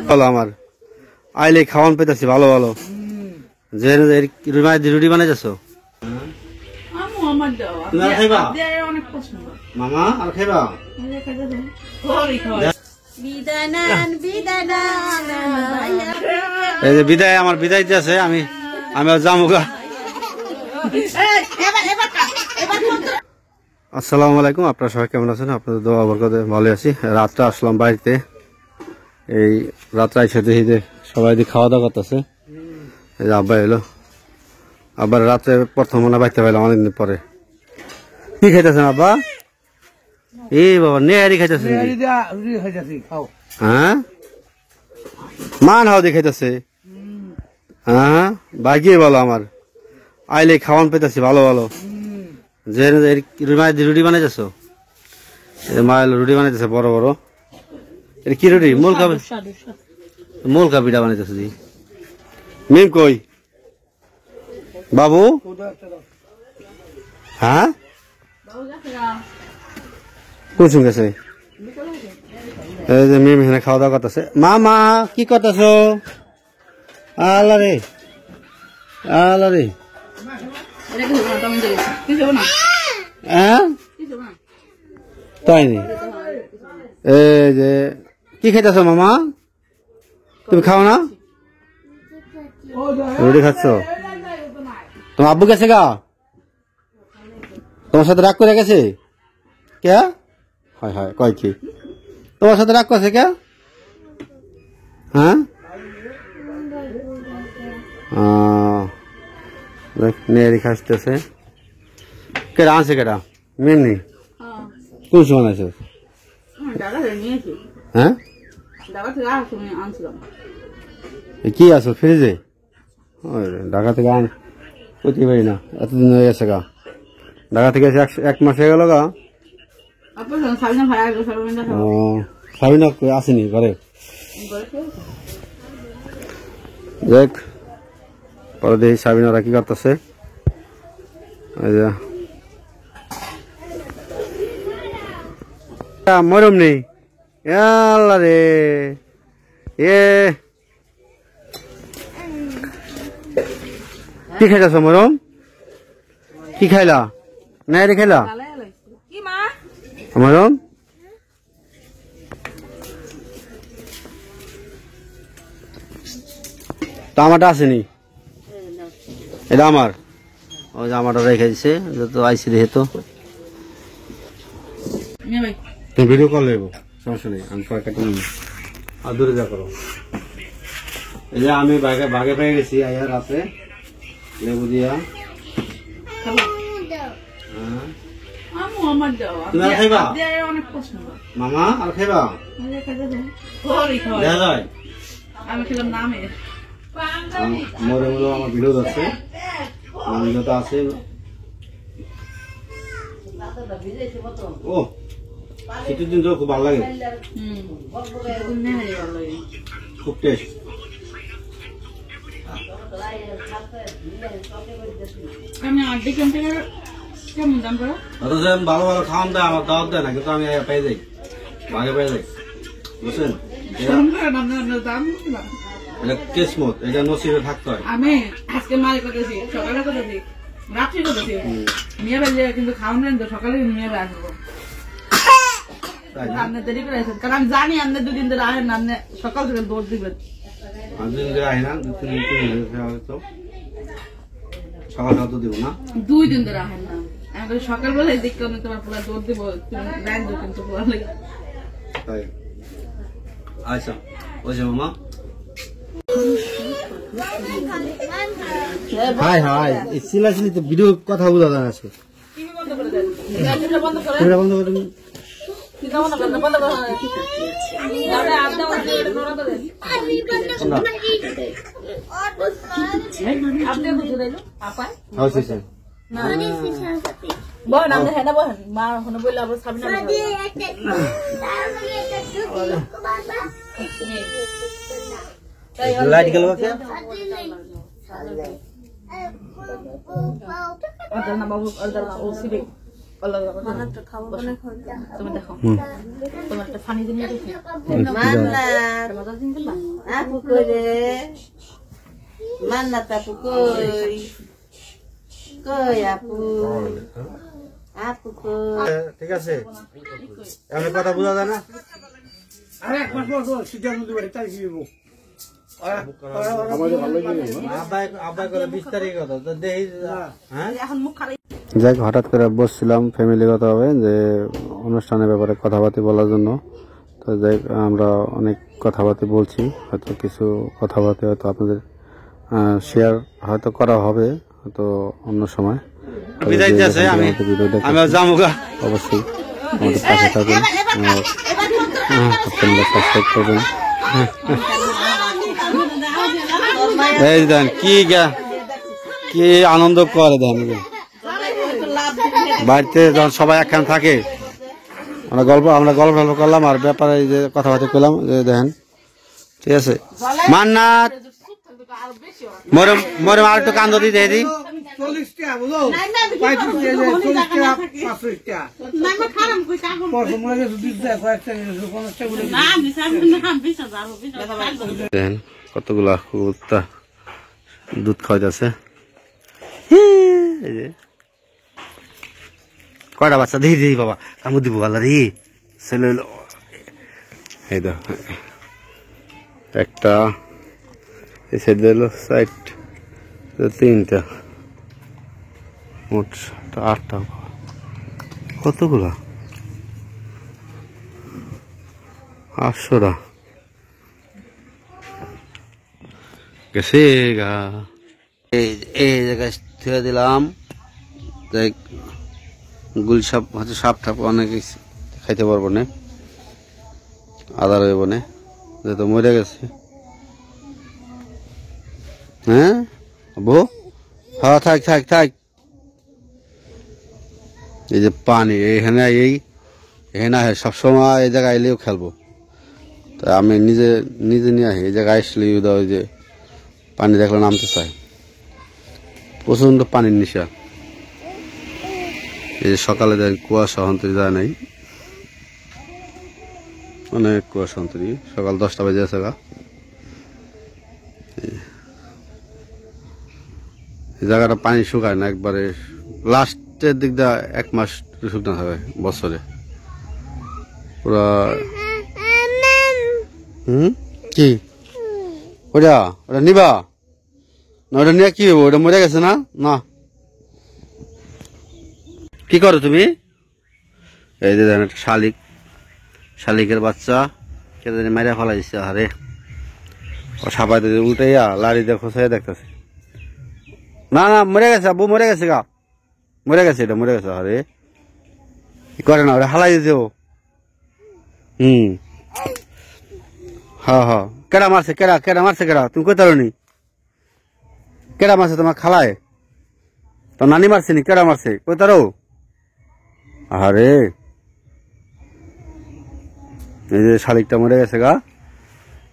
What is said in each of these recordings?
ভালো আমার আইলে খাওয়ান পেতেছি ভালো ভালো যে রুটি বানাইতেছ মামা আর খাইবা এই যে বিদায় আমার বিদায় আছে আমি যামুগা। আসসালামু আলাইকুম, আপনারা সবাই কেমন আছেন? আপনাদের দোয়া বরকতে ভালো আছি। রাত্রে আসলাম বাড়িতে, এই রাত্রে এসে দেখি যে সবাই খাওয়া দাওয়া করতেছে। এই যে আব্বা এলো, আবার রাত্রে প্রথম মনে বাইতে পাইলাম অনেকদিন পরে। কি খাইতেছেন আব্বা? এই বাবা নেহারি খাইতেছেন? হ্যাঁ মান হাও দিয়ে খাইতেছে। হ্যাঁ বাগিয়ে বলো আমার আইলে খাওয়ান পেতেছি ভালো ভালো যে রুটি বানাইতেছ? মা রুটি বানাইতেছে বড় বড়। এটা কি রুটি? মোলকা পিঠা বানাইতেছে। জি মিম কই বাবু? হ্যাঁ কোন গেছে? এই যে মিম এখানে খাওয়া দাওয়া করতেছে। মামা কি করতেছ? আল্লাহ রে আল্লাহ রে, তাই নি? এই যে কি খাইতেছ মামা? তুমি খাও না? রুটি খাচ্ছ? তোমার আব্বু গেছে গা? তোমার সাথে রাগ করে গেছে কে? হয় হয় কয় কি তোমার সাথে রাগ করছে কে? হ্যাঁ নেড়ি খাসতেছে। কেডা আনছে? কেডা মেমনি? কোন সময় আছে? হ্যাঁ কি আছো ফ্রিজে? ঢাকা থেকে আন প্রতি পারি না, এতদিন হয়ে গেছে গা। ঢাকা থেকে এক মাস হয়ে গেল গা। সাবিনা আসেনি ঘরে? দেখ পরে দেখি সাবিনারা কি করতেছে। মরম নেই আল্লাহ রে। এ কি খাইতেছ মরম? কি খাইলা? না রে খাইলা মরম? টামাটা আসেনি? এটা আমার ওই জামাটা রেখে দিছে যত আইসি রে। তো তুমি ভিডিও কল নেবো, সমস্যা নেই, আমি পরে কেটে নেব। আর দূরে যা করো। এই যে আমি বাগে পেয়ে গেছি আইয়া রাতে লেবু দিয়া। মামা আর খাইবা? দেখা যায় মরে মূল আমার ভিডিও আছে, ভিডিওটা আছে। ও শীতের দিন তো খুব ভালো লাগে, খুব টেস্ট। ভালো ভালো খাওয়ান দেয়, আমার দাওয়াত দেয় না, কিন্তু আমি পেয়ে যাই, ভাগে পেয়ে যাই, বুঝছেন? এটা কিসমত, এটা নসিবে থাকতে হয়। আমি আজকে মারে করেছি, সকালে করেছি, রাত্রি করেছি, নিয়ে বেজে কিন্তু খাওয়ান দেন তো সকালে নিয়ে আসবো। আপনি দেরি করে আসেন, কারণ আমি জানি আপনি দুদিন ধরে আসেন না, আপনি সকাল থেকে দৌড় দিবেন। দুদিন ধরে আসি না, সকাল সকাল তো দিব না, 2 দিন ধরে আসেন না। আমি সকাল বেলা দেখতে তোমার পুরো দৌড় দিব, কিন্তু পুরো লাগে। তাই আচ্ছা ওই যে মামা হাই হাই সিলাসিলি তো ভিডিও কথা বোঝা যায় আছে। বন্ধ করে দিন। বহেন আপনি হ্যাঁ বহেন মা ওখানে বললে আবার সামনে লাইট গেল না বাবু ও সিরে তুমি দেখো তোমার ঠিক আছে এমনি কথা বোঝা যায় না যাই হঠাৎ করে বসছিলাম ফ্যামিলিগত ভাবে যে অনুষ্ঠানের ব্যাপারে কথাবার্তা বলার জন্য তো যাই আমরা অনেক কথাবার্তা বলছি হয়তো কিছু কথাবার্তা হয়তো আপনাদের শেয়ার হয়তো করা হবে হয়তো অন্য সময় অবশ্যই আমাদের পাশে থাকুন আপনারা সাবস্ক্রাইব করবেন এই দেন কি আনন্দ করে দেন বাড়িতে যখন সবাই একখানে থাকে আমরা গল্প করলাম আর ব্যাপারে এই যে কথাবার্তা করলাম যে দেখেন ঠিক আছে মান্নাত মরম মরম আর একটু কান্দ দিতে দিই 40 টাকা বুঝো 35 টাকা 40 টাকা 500 টাকা পরশু মনে গেছে 20 টাকা কয়েকটা 50 টাকা বলে দেখেন কতগুলা কুত্তা দুধ খাওয়াইতেছে এই যে কয়টা বাচ্চা দিই দিই বাবা কামড় দিব আল্লাহ রে ছেলে এই দেখো একটা এই সাইড হলো সাইড তিনটা মোট 8টা কতগুলা 800টা গেছে গা এই জায়গায় ছেড়ে দিলাম যাই গুল সাপ হচ্ছে সাপ ঠাপ অনেক খাইতে পারবো না আদার হইব না যেহেতু মরে গেছে হ্যাঁ বউ হ্যাঁ থাক থাক থাক এই যে পানি এখানে এখানে সবসময় এই জায়গায় এলেও খেলবো তা আমি নিজে নিয়ে আসি এই জায়গায় আসলে ওই যে পানি দেখলে নামতে চাই প্রচন্ড পানির নেশা এই যে সকালে দেন কুয়াশা অন্তরি যায় নাই অনেক কুয়াশা অন্তরি সকাল 10টা বেজে আছে গা এই জায়গাটা পানি শুকায় না একবারে লাস্টের দিক দিয়ে 1 মাস শুকনো হবে বছরে পুরা কি ওটা নিবা না ওটা নিয়ে কি হবো ওটা মরে গেছে না না কি করো তুমি এই যে দেখেন একটা শালিকের বাচ্চা কে জানি মেরে ফেলা দিচ্ছে আরে ও সাপাইতে উল্টাইয়া লাড়ি দিয়ে খোঁচাইয়া দেখতেছে না না মরে গেছে আব্বু মরে গেছে গা মরে গেছে এটা মরে গেছে আরে কি করে না ওটা হালাই দিতে ও হ্যাঁ হ্যাঁ কেডা মারছে কেডা তুমি কই তারনি কেডা মারছে তোমার খালায় তো নানি মারছে নি কেডা মারছে কই তারো আরে এই যে শালিকটা মরে গেছে গা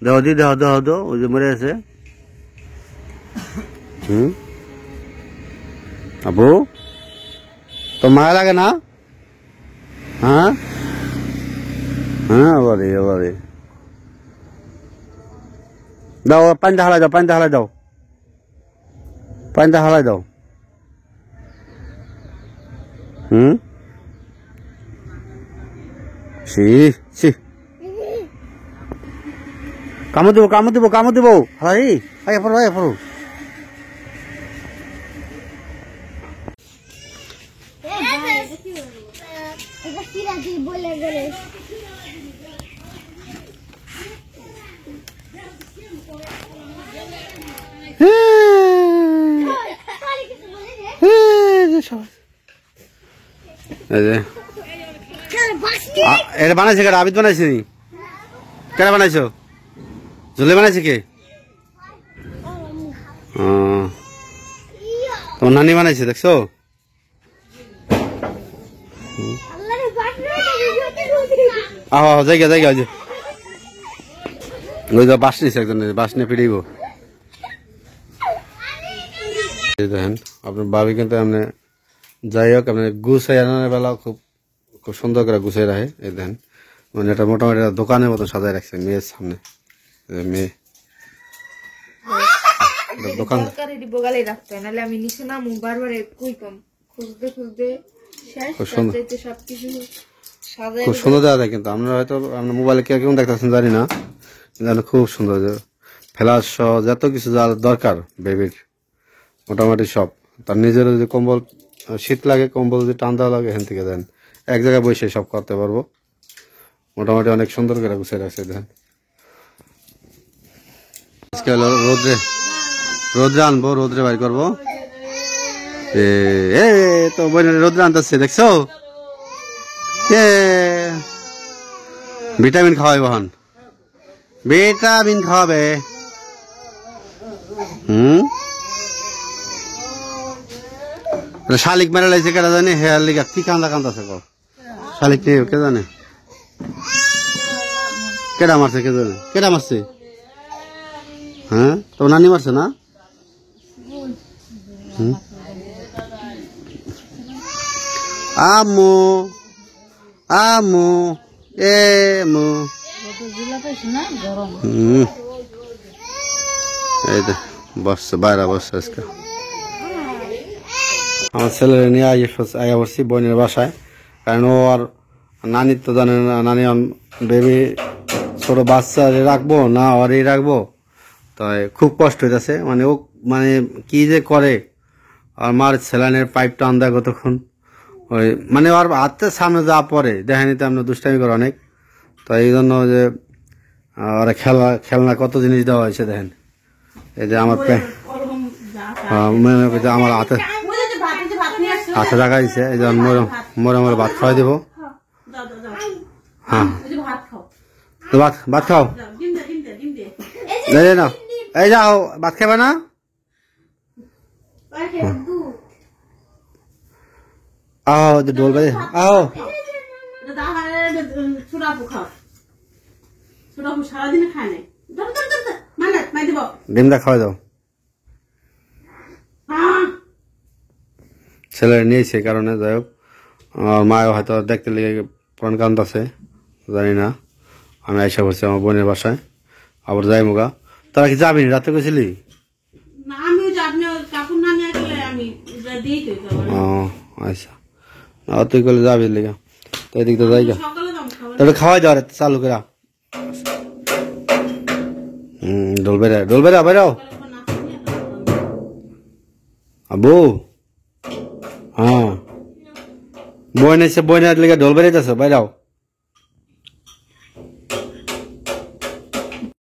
দেহ দি দেহ ওই যে মরে গেছে আবু তো মায়া লাগে না হ্যাঁ হ্যাঁ বারে দাও পানিটা হালাই দাও সি কামড় দিব হাই পড়ো এটা বানাইছে কেডা আবিদ বানাইছে নি কেডা বানাইছো জলে বানাইছে কে তোমার নানি বানাইছে দেখছো আহ জায়গা ওই যে বাস নিছে একজন বাস নিয়ে ফিরিব দেখেন আপনার ভাবি কিন্তু এমনি যাই হোক আপনার গুছাই আনার বেলা খুব সুন্দর করে গুছাই রাখে এই দেখেন মানে এটা মোটামুটি একটা দোকানের মতো সাজায় রাখছে মেয়ের সামনে। মেয়ে দোকান বগালে রাখতে হয়, নাহলে আমি নিচে নামু বারবার কইতাম খুঁজতে খুঁজতে শেষ খুব সুন্দর। রাত্রিতে সবকিছু সাজায় খুব সুন্দর দেওয়া যায়, কিন্তু আমরা হয়তো আমরা মোবাইলে কেমন দেখতেছেন জানি না, কিন্তু খুব সুন্দর। ফ্ল্যাশ সহ যত কিছু যা দরকার বেবির মোটামুটি সব। তার নিজের যদি কম্বল শীত লাগে, কম্বল যদি টান দেওয়া লাগে এখান থেকে দেন, এক জায়গায় বসে সব করতে পারবো। মোটামুটি অনেক সুন্দর করে গুছিয়ে রাখছে দেন। আজকে হলো রোদ্রে আনবো, রোদ্রে বাইর করবো। এ তো বোনের রোদ্রে আনতেছে দেখছো, ভিটামিন খাওয়াই বহন, ভিটামিন খাওয়াবে। শালিক মেরে লাইছে কেটা জানে, হেয়ার লিগা কি কান্দাছে কো শালিক নিয়ে কে জানে, কেটা মারছে কে জানে, কেটা মারছে? হ্যাঁ তো নানি মারছে না? আমু আমু এ মু এই তো বসছে বাইরে, বসছে আজকে। আমার ছেলের নিয়ে আয়া বসছি বোনের বাসায়, কারণ ও আর নানির তো জানে না, নানি বেবি ছোট বাচ্চা রাখবো না ওরই রাখবো, তাই খুব কষ্ট হইতেছে। মানে ও মানে কি যে করে, আর মার স্যালাইনের পাইপটা টান দেয় কতক্ষণ, ওই মানে ওর হাতের সামনে যা পড়ে দেখেনি তো আমরা দুষ্টামি করে অনেক। তো এই জন্য যে ওরা খেলনা কত জিনিস দেওয়া হয়েছে দেখেন। এই যে আমার আমার হাতে রাখা দিচ্ছে, এই যে মরে মরে ভাত খাওয়াই দেবো। হ্যাঁ তো ভাত খাও, না এই যাও ভাত খাবে না? আহ ডোল বাজে, আহ ডিমটা খাওয়াই দাও। ছেলে নিয়েছে কারণে যাই হোক, মায়ও হয়তো দেখতে লেগে প্রাণ কান্ত আছে জানি না। আমি আইসা করছি আমার বোনের বাসায়, আবার যাই মুগা। তোরা কি যাবি রাতে গেছিলি? ও আচ্ছা, তুই করলে যাবি লেগা, তো এদিক তো যাই গা, তবে খাওয়াই দাও চালু করে। ডোল বেড়া বেড়াও আবু। হ্যাঁ বই নেছে, বই নেওয়ার লেগে ঢোল বেড়াইতেছে, বাইরাও।